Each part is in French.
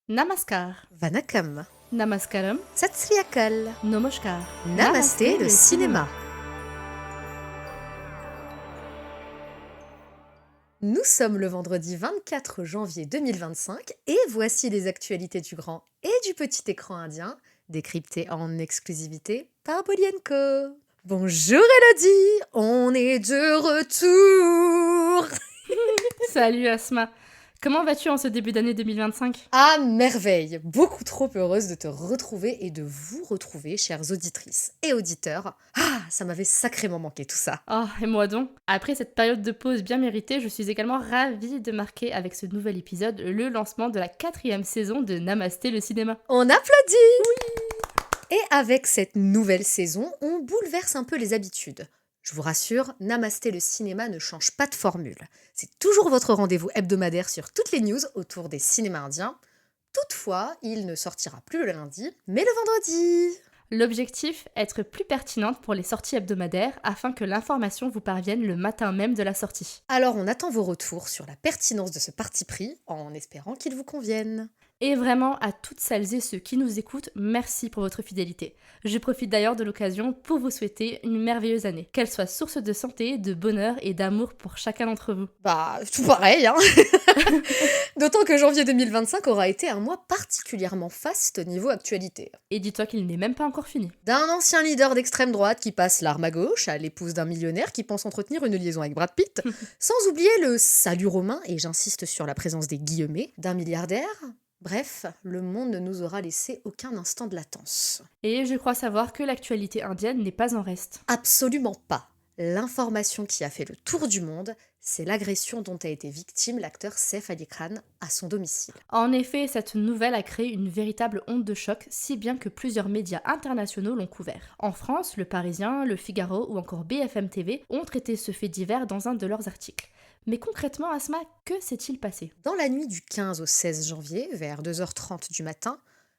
Namaskar, Vanakkam, Namaskaram, Sat Sri Akal, Namaskar. Namasté le cinéma. Nous sommes le vendredi 24 janvier 2025 et voici les actualités du grand et du petit écran indien, décryptées en exclusivité par Bolienko. Bonjour Elodie, on est de retour. Salut Asma. Comment vas-tu en ce début d'année 2025? À merveille, beaucoup trop heureuse de te retrouver et de vous retrouver, chères auditrices et auditeurs. Ah, ça m'avait sacrément manqué tout ça. Oh, et moi donc. Après cette période de pause bien méritée, je suis également ravie de marquer avec ce nouvel épisode le lancement de la 4e saison de Namasté le cinéma. On applaudit. Et avec cette nouvelle saison, on bouleverse un peu les habitudes. Je vous rassure, Namasté le cinéma ne change pas de formule. C'est toujours votre rendez-vous hebdomadaire sur toutes les news autour des cinémas indiens. Toutefois, il ne sortira plus le lundi, mais le vendredi. L'objectif, être plus pertinente pour les sorties hebdomadaires afin que l'information vous parvienne le matin même de la sortie. Alors on attend vos retours sur la pertinence de ce parti pris, en espérant qu'il vous convienne. Et vraiment, à toutes celles et ceux qui nous écoutent, merci pour votre fidélité. Je profite d'ailleurs de l'occasion pour vous souhaiter une merveilleuse année. Qu'elle soit source de santé, de bonheur et d'amour pour chacun d'entre vous. Bah, tout pareil, hein. D'autant que janvier 2025 aura été un mois particulièrement faste niveau actualité. Et dis-toi qu'il n'est même pas encore fini. D'un ancien leader d'extrême droite qui passe l'arme à gauche à l'épouse d'un millionnaire qui pense entretenir une liaison avec Brad Pitt, sans oublier le salut romain, et j'insiste sur la présence des guillemets, d'un milliardaire. Bref, le monde ne nous aura laissé aucun instant de latence. Et je crois savoir que l'actualité indienne n'est pas en reste. Absolument pas. L'information qui a fait le tour du monde, c'est l'agression dont a été victime l'acteur Saif Ali Khan à son domicile. En effet, cette nouvelle a créé une véritable onde de choc, si bien que plusieurs médias internationaux l'ont couvert. En France, Le Parisien, Le Figaro ou encore BFM TV ont traité ce fait divers dans un de leurs articles. Mais concrètement, Asma, que s'est-il passé? Dans la nuit du 15 au 16 janvier, vers 2h30 du matin,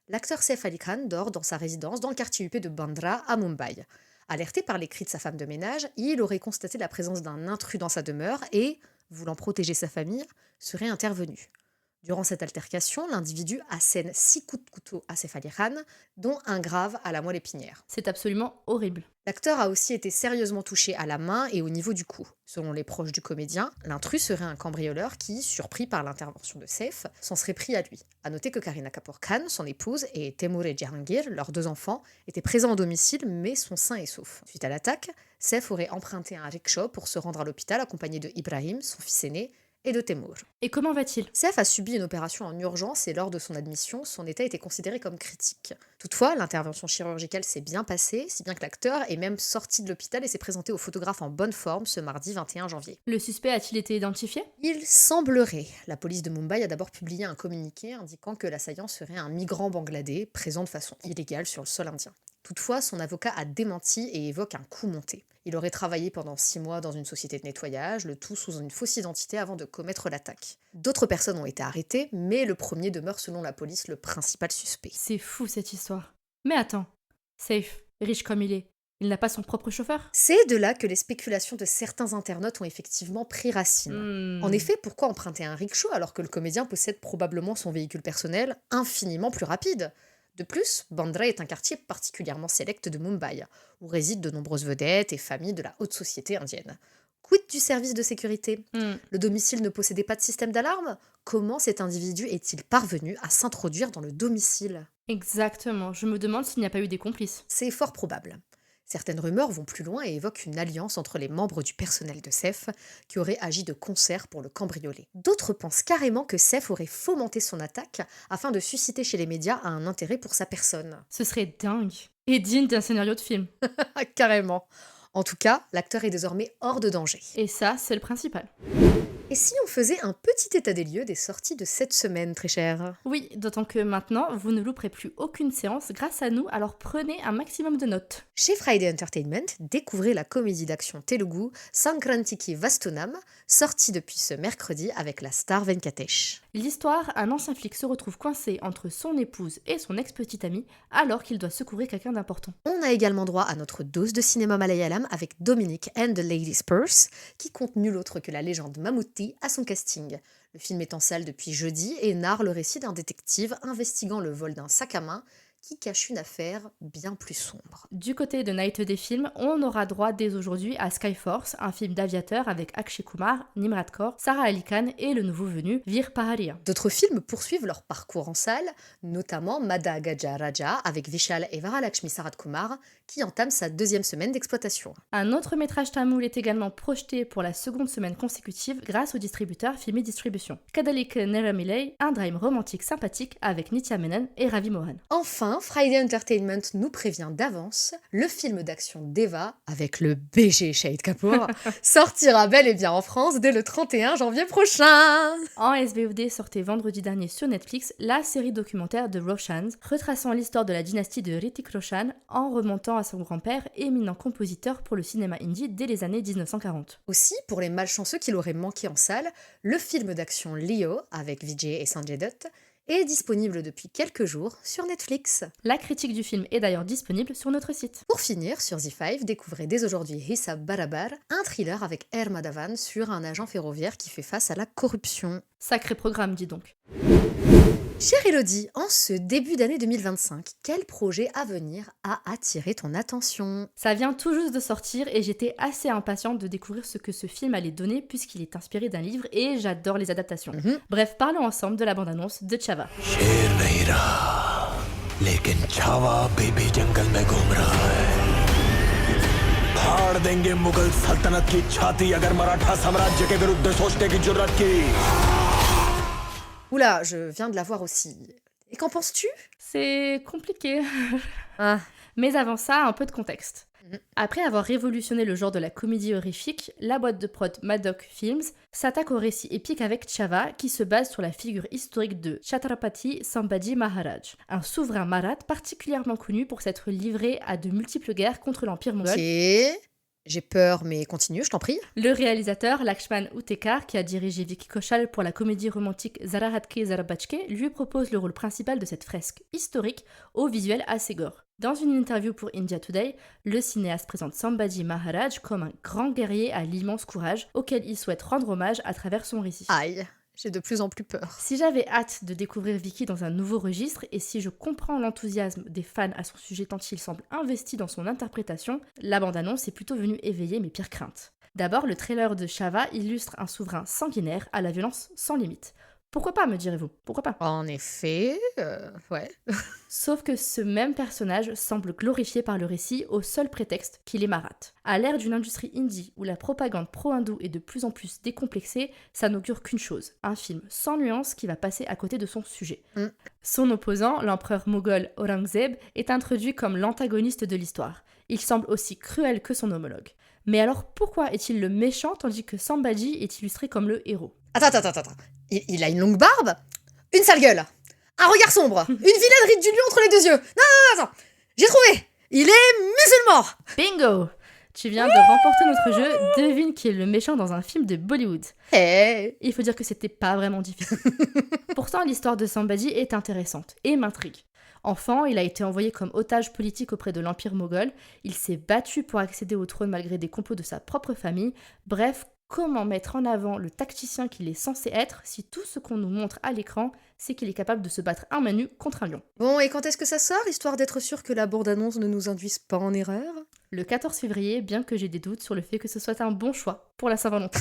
l'acteur Saif Ali Khan dort dans sa résidence dans le quartier huppé de Bandra à Mumbai. Alerté par les cris de sa femme de ménage, il aurait constaté la présence d'un intrus dans sa demeure et, voulant protéger sa famille, serait intervenu. Durant cette altercation, l'individu assène 6 coups de couteau à Saif Ali Khan, dont un grave à la moelle épinière. C'est absolument horrible. L'acteur a aussi été sérieusement touché à la main et au niveau du cou. Selon les proches du comédien, l'intrus serait un cambrioleur qui, surpris par l'intervention de Saif, s'en serait pris à lui. A noter que Kareena Kapoor Khan, son épouse, et Temur et Jahangir, leurs 2 enfants, étaient présents au domicile mais sont sains et saufs. Suite à l'attaque, Saif aurait emprunté un rickshaw pour se rendre à l'hôpital accompagné de Ibrahim, son fils aîné, et de Temur. Et comment va-t-il? Saif a subi une opération en urgence et lors de son admission, son état était considéré comme critique. Toutefois, l'intervention chirurgicale s'est bien passée, si bien que l'acteur est même sorti de l'hôpital et s'est présenté au photographe en bonne forme ce mardi 21 janvier. Le suspect a-t-il été identifié? Il semblerait. La police de Mumbai a d'abord publié un communiqué indiquant que l'assaillant serait un migrant bangladais présent de façon illégale sur le sol indien. Toutefois, son avocat a démenti et évoque un coup monté. Il aurait travaillé pendant 6 mois dans une société de nettoyage, le tout sous une fausse identité avant de commettre l'attaque. D'autres personnes ont été arrêtées, mais le premier demeure selon la police le principal suspect. C'est fou cette histoire. Mais attends, Safe, riche comme il n'a pas son propre chauffeur? C'est de là que les spéculations de certains internautes ont effectivement pris racine. En effet, pourquoi emprunter un rickshaw alors que le comédien possède probablement son véhicule personnel infiniment plus rapide? De plus, Bandra est un quartier particulièrement sélect de Mumbai, où résident de nombreuses vedettes et familles de la haute société indienne. Quid du service de sécurité? Le domicile ne possédait pas de système d'alarme? Comment cet individu est-il parvenu à s'introduire dans le domicile? Exactement, je me demande s'il n'y a pas eu des complices. C'est fort probable. Certaines rumeurs vont plus loin et évoquent une alliance entre les membres du personnel de Saif qui auraient agi de concert pour le cambrioler. D'autres pensent carrément que Saif aurait fomenté son attaque afin de susciter chez les médias un intérêt pour sa personne. Ce serait dingue. Et digne d'un scénario de film. Carrément. En tout cas, l'acteur est désormais hors de danger. Et ça, c'est le principal. Et si on faisait un petit état des lieux des sorties de cette semaine, très chère? Oui, d'autant que maintenant, vous ne louperez plus aucune séance grâce à nous, alors prenez un maximum de notes. Chez Friday Entertainment, découvrez la comédie d'action Telugu Sankrantiki Vastunam, sortie depuis ce mercredi avec la star Venkatesh. L'histoire, un ancien flic se retrouve coincé entre son épouse et son ex-petite amie alors qu'il doit secourir quelqu'un d'important. On a également droit à notre dose de cinéma malayalam avec Dominic and the Lady's Purse, qui compte nul autre que la légende Mammootty à son casting. Le film est en salle depuis jeudi et narre le récit d'un détective investiguant le vol d'un sac à main qui cache une affaire bien plus sombre. Du côté de Night des films, on aura droit dès aujourd'hui à Skyforce, un film d'aviateur avec Akshay Kumar, Nimrat Kaur, Sarah Ali Khan et le nouveau venu Veer Paharia. D'autres films poursuivent leur parcours en salle, notamment Madha Gaja Raja avec Vishal et Varalakshmi Sarathkumar qui entame sa 2e semaine d'exploitation. Un autre métrage tamoul est également projeté pour la 2e semaine consécutive grâce au distributeur Filmi Distribution. Kadalik Neramilay, un drame romantique sympathique avec Nitya Menon et Ravi Mohan. Enfin, Friday Entertainment nous prévient d'avance, le film d'action Deva, avec le BG Shahid Kapoor, sortira bel et bien en France dès le 31 janvier prochain. En SVOD sortait vendredi dernier sur Netflix la série documentaire de Roshans, retraçant l'histoire de la dynastie de Hrithik Roshan en remontant à son grand-père, éminent compositeur pour le cinéma indie dès les années 1940. Aussi, pour les malchanceux qui l'auraient manqué en salle, le film d'action Leo, avec Vijay et Sanjay Dutt, est disponible depuis quelques jours sur Netflix. La critique du film est d'ailleurs disponible sur notre site. Pour finir, sur Z5, découvrez dès aujourd'hui Hisab Barabar, un thriller avec Air Madhavan sur un agent ferroviaire qui fait face à la corruption. Sacré programme, dis donc. Chère Elodie, en ce début d'année 2025, quel projet à venir a attiré ton attention? Ça vient tout juste de sortir et j'étais assez impatiente de découvrir ce que ce film allait donner puisqu'il est inspiré d'un livre et j'adore les adaptations. Bref, parlons ensemble de la bande-annonce de Chhaava. शेर नहीं रहा, लेकिन छावा अभी भी जंगल में घूम रहा है। फाड़ देंगे मुगल सल्तनत की छाती अगर मराठा साम्राज्य के विरुद्ध सोचने की जुर्रत की। Oula, je viens de la voir aussi. Et qu'en penses-tu? C'est compliqué. Ah. Mais avant ça, un peu de contexte. Après avoir révolutionné le genre de la comédie horrifique, la boîte de prod Maddock Films s'attaque au récit épique avec Chhaava qui se base sur la figure historique de Chhatrapati Sambhaji Maharaj, un souverain marathe particulièrement connu pour s'être livré à de multiples guerres contre l'Empire mongol. Ok, j'ai peur, mais continue, je t'en prie. Le réalisateur Lakshman Uttekar, qui a dirigé Vicky Kaushal pour la comédie romantique Zara Hatke Zara Bachke, lui propose le rôle principal de cette fresque historique au visuel assez gore. Dans une interview pour India Today, le cinéaste présente Sambhaji Maharaj comme un grand guerrier à l'immense courage auquel il souhaite rendre hommage à travers son récit. Aïe, j'ai de plus en plus peur. Si j'avais hâte de découvrir Vicky dans un nouveau registre et si je comprends l'enthousiasme des fans à son sujet tant il semble investi dans son interprétation, la bande-annonce est plutôt venue éveiller mes pires craintes. D'abord, le trailer de Chhaava illustre un souverain sanguinaire à la violence sans limite. Pourquoi pas, me direz-vous? Pourquoi pas? En effet, ouais. Sauf que ce même personnage semble glorifié par le récit au seul prétexte qu'il est marathe. À l'ère d'une industrie indie où la propagande pro-hindoue est de plus en plus décomplexée, ça n'augure qu'une chose, un film sans nuance qui va passer à côté de son sujet. Son opposant, l'empereur moghol Aurangzeb, est introduit comme l'antagoniste de l'histoire. Il semble aussi cruel que son homologue. Mais alors pourquoi est-il le méchant tandis que Sambhaji est illustré comme le héros? Attends. Il a une longue barbe, une sale gueule, un regard sombre, une vilaine ride du lion entre les deux yeux. Non, attends, j'ai trouvé. Il est musulman. Bingo! Tu viens de remporter notre jeu, devine qui est le méchant dans un film de Bollywood. Hey. Il faut dire que c'était pas vraiment difficile. Pourtant, l'histoire de Sambhaji est intéressante et m'intrigue. Enfant, il a été envoyé comme otage politique auprès de l'Empire moghol, il s'est battu pour accéder au trône malgré des complots de sa propre famille, bref, comment mettre en avant le tacticien qu'il est censé être si tout ce qu'on nous montre à l'écran, c'est qu'il est capable de se battre à main nue contre un lion? Bon, et quand est-ce que ça sort, histoire d'être sûr que la bande-annonce ne nous induise pas en erreur? Le 14 février, bien que j'ai des doutes sur le fait que ce soit un bon choix pour la Saint-Valentin.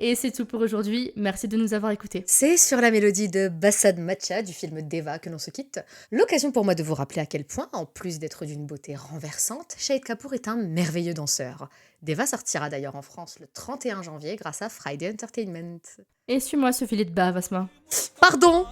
Et c'est tout pour aujourd'hui, merci de nous avoir écoutés. C'est sur la mélodie de Basad Matcha du film Deva que l'on se quitte. L'occasion pour moi de vous rappeler à quel point, en plus d'être d'une beauté renversante, Shahid Kapoor est un merveilleux danseur. Deva sortira d'ailleurs en France le 31 janvier grâce à Friday Entertainment. Et suis-moi ce filet de bave, Asma. Pardon.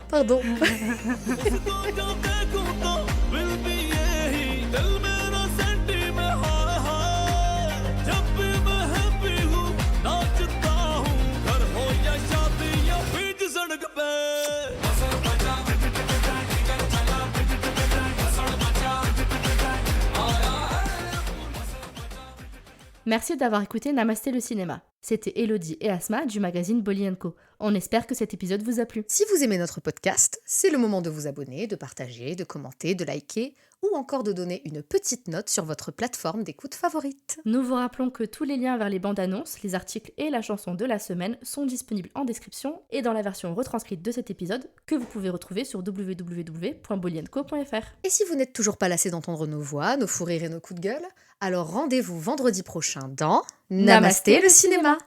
Merci d'avoir écouté Namasté le cinéma. C'était Elodie et Asma du magazine Bolly & Co. On espère que cet épisode vous a plu. Si vous aimez notre podcast, c'est le moment de vous abonner, de partager, de commenter, de liker ou encore de donner une petite note sur votre plateforme d'écoute favorite. Nous vous rappelons que tous les liens vers les bandes annonces, les articles et la chanson de la semaine sont disponibles en description et dans la version retranscrite de cet épisode que vous pouvez retrouver sur www.bolienco.fr. Et si vous n'êtes toujours pas lassé d'entendre nos voix, nos fous rires et nos coups de gueule, alors rendez-vous vendredi prochain dans Namasté le cinéma.